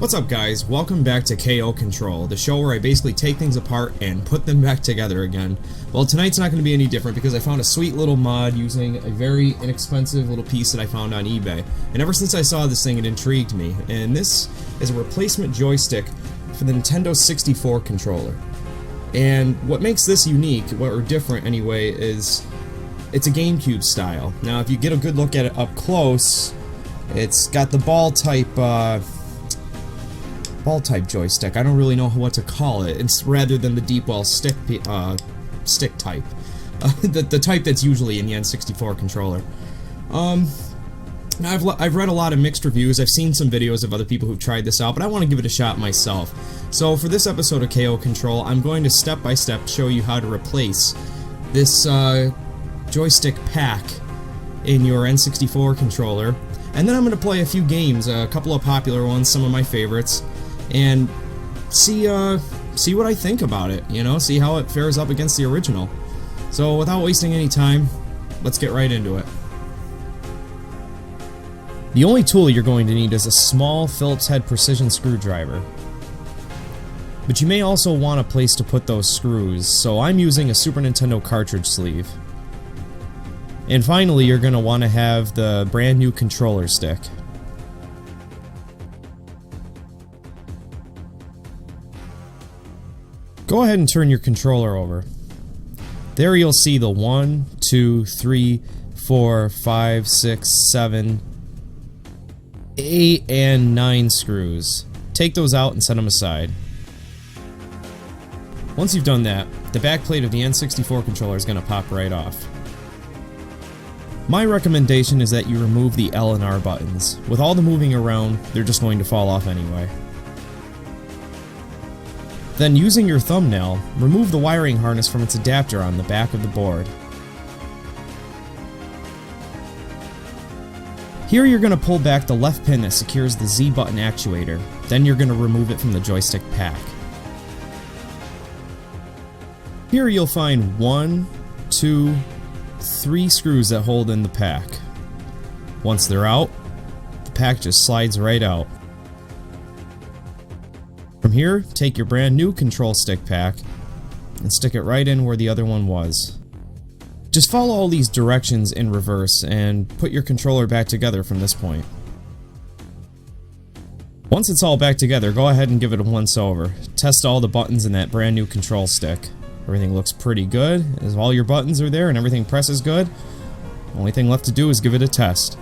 What's up guys, welcome back to KO Control, the show where I basically take things apart and put them back together again. Well, tonight's not going to be any different because I found a sweet little mod using a very inexpensive little piece that I found on eBay. And ever since I saw this thing, it intrigued me. And this is a replacement joystick for the Nintendo 64 controller. And what makes this unique, or different anyway, is it's a Gamecube style. Now if you get a good look at it up close, it's got the ball type joystick. I don't really know what to call it. It's rather than the deep well stick type, the type that's usually in the N64 controller. Now I've read a lot of mixed reviews. I've seen some videos of other people who've tried this out, but I want to give it a shot myself. So for this episode of KO Control, I'm going to step by step show you how to replace this joystick pack in your N64 controller, and then I'm going to play a few games, a couple of popular ones, some of my favorites, and see what I think about it, you know, see how it fares up against the original. So without wasting any time, let's get right into it. The only tool you're going to need is a small Phillips head precision screwdriver. But you may also want a place to put those screws, so I'm using a Super Nintendo cartridge sleeve. And finally, you're going to want to have the brand new controller stick. Go ahead and turn your controller over. There you'll see the 1, 2, 3, 4, 5, 6, 7, 8, and 9 screws. Take those out and set them aside. Once you've done that, the back plate of the N64 controller is going to pop right off. My recommendation is that you remove the L and R buttons. With all the moving around, they're just going to fall off anyway. Then, using your thumbnail, remove the wiring harness from its adapter on the back of the board. Here you're going to pull back the left pin that secures the Z button actuator, then you're going to remove it from the joystick pack. Here you'll find 1, 2, 3 screws that hold in the pack. Once they're out, the pack just slides right out. From here, take your brand new control stick pack and stick it right in where the other one was. Just follow all these directions in reverse and put your controller back together from this point. Once it's all back together, go ahead and give it a once over. Test all the buttons in that brand new control stick. Everything looks pretty good. As all your buttons are there and everything presses good, the only thing left to do is give it a test.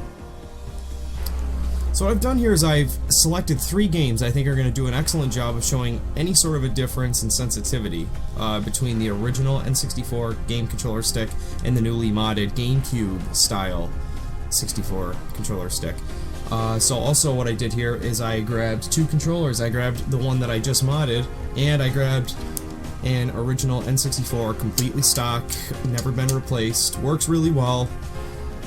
So what I've done here is I've selected 3 games I think are going to do an excellent job of showing any sort of a difference in sensitivity between the original N64 game controller stick and the newly modded Gamecube style 64 controller stick. So also what I did here is I grabbed 2 controllers. I grabbed the one that I just modded, and I grabbed an original N64, completely stock, never been replaced, works really well,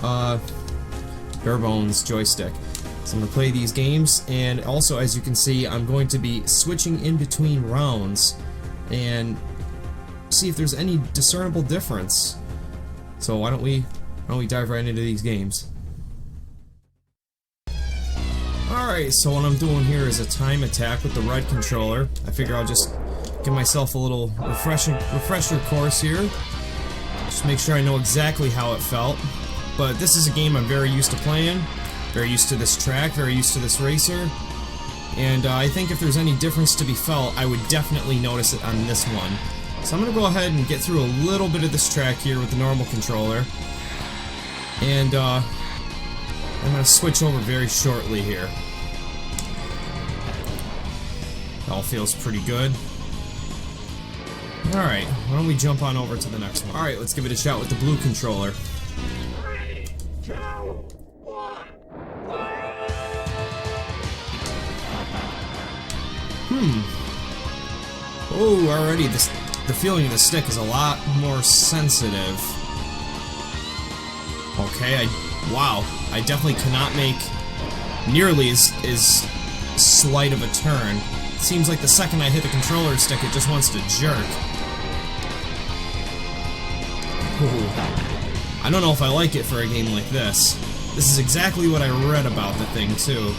bare bones joystick. So I'm going to play these games, and also, as you can see, I'm going to be switching in between rounds and see if there's any discernible difference. So why don't we dive right into these games. Alright, so what I'm doing here is a time attack with the red controller. I figure I'll just give myself a little refresher course here. Just make sure I know exactly how it felt. But this is a game I'm very used to playing. Very used to this track, very used to this racer, and I think if there's any difference to be felt, I would definitely notice it on this one. So I'm going to go ahead and get through a little bit of this track here with the normal controller, and I'm going to switch over very shortly here. All feels pretty good. Alright, why don't we jump on over to the next one. Alright, let's give it a shot with the blue controller. 3, 2, 1. Oh, already the feeling of the stick is a lot more sensitive. Okay, wow, I definitely cannot make nearly as slight of a turn. It seems like the second I hit the controller stick, it just wants to jerk. Ooh. I don't know if I like it for a game like this. This is exactly what I read about the thing, too.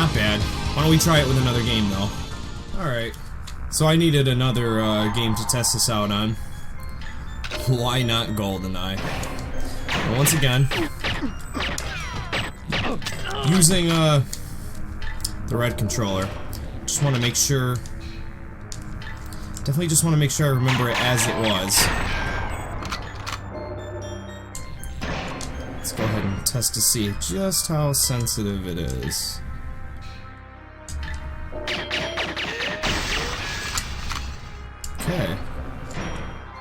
not bad. Why don't we try it with another game, though? Alright. So I needed another game to test this out on. Why not Goldeneye? Well, once again, using the red controller. Just want to make sure... Definitely just want to make sure I remember it as it was. Let's go ahead and test to see just how sensitive it is. Okay.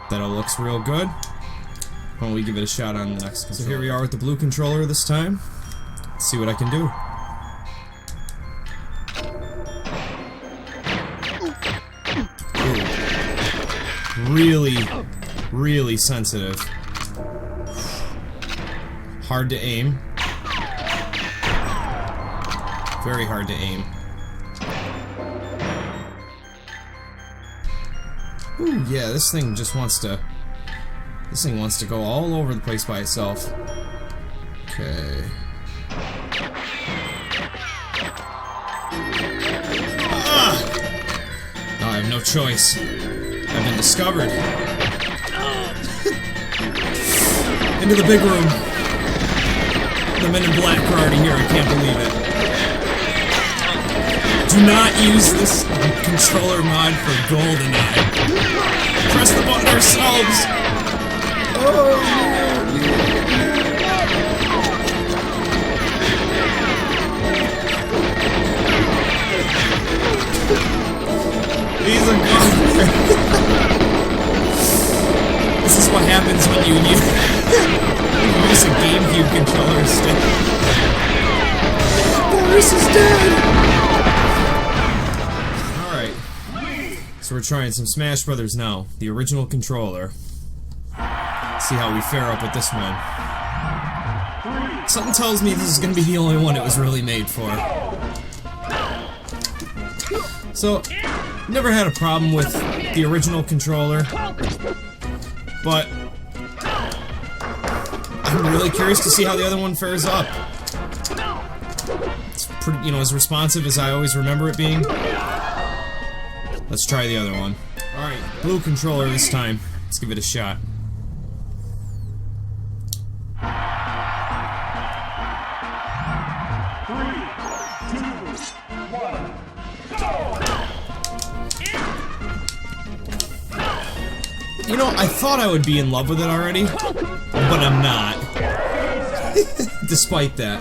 That all looks real good. Why don't we give it a shot on the next controller. So here we are with the blue controller this time. Let's see what I can do. Ooh. Really sensitive. Hard to aim. Very hard to aim. Ooh, yeah, this thing just wants to... This thing wants to go all over the place by itself. Okay. Ah! Oh, I have no choice. I've been discovered. Into the big room. The men in black are already here, I can't believe it. Do not use this controller mod for Goldeneye. Press the button ourselves! Oh, these are good. This is what happens when you use a Gamecube controller stick. Boris is dead! Alright. So we're trying some Smash Brothers now. The original controller. See how we fare up with this one. Something tells me this is going to be the only one it was really made for. So, never had a problem with the original controller, but I'm really curious to see how the other one fares up. It's pretty, you know, as responsive as I always remember it being. Let's try the other one. Alright, blue controller this time. Let's give it a shot. You know, I thought I would be in love with it already, but I'm not. Despite that.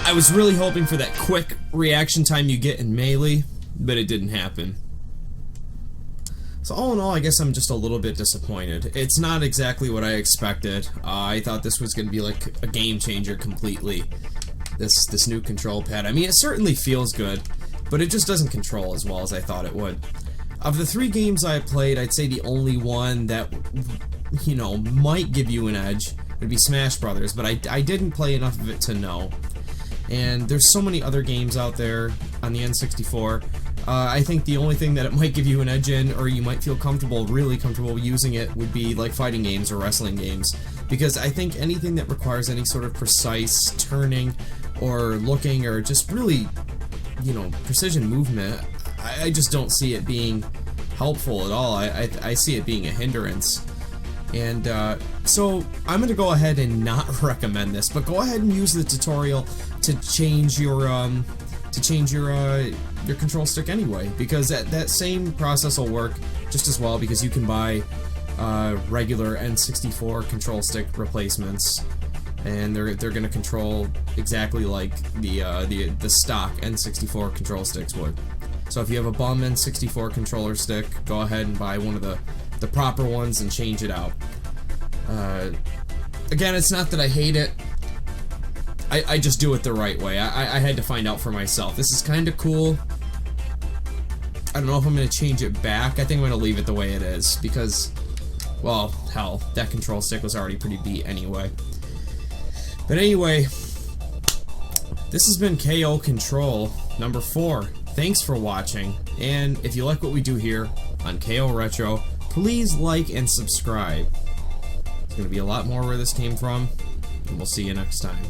I was really hoping for that quick reaction time you get in Melee, but it didn't happen. So all in all, I guess I'm just a little bit disappointed. It's not exactly what I expected. I thought this was going to be like a game changer completely. This new control pad. I mean, it certainly feels good, but it just doesn't control as well as I thought it would. Of the 3 games I played, I'd say the only one that, you know, might give you an edge would be Smash Brothers, but I didn't play enough of it to know. And there's so many other games out there on the N64. I think the only thing that it might give you an edge in, or you might feel comfortable, really comfortable using it, would be like fighting games or wrestling games. Because I think anything that requires any sort of precise turning or looking or just really, you know, precision movement, I just don't see it being helpful at all. I see it being a hindrance. And so I'm going to go ahead and not recommend this, but go ahead and use the tutorial to change your control stick anyway, because that same process will work just as well, because you can buy regular N64 control stick replacements, and they're going to control exactly like the stock N64 control sticks would. So if you have a bum N64 controller stick, go ahead and buy one of the proper ones and change it out. Again, it's not that I hate it. I just do it the right way. I had to find out for myself. This is kind of cool. I don't know if I'm going to change it back. I think I'm going to leave it the way it is, because, well, hell, that control stick was already pretty beat anyway. But anyway, this has been KO Control number 4. Thanks for watching, and if you like what we do here on KO Retro, please like and subscribe. There's going to be a lot more where this came from, and we'll see you next time.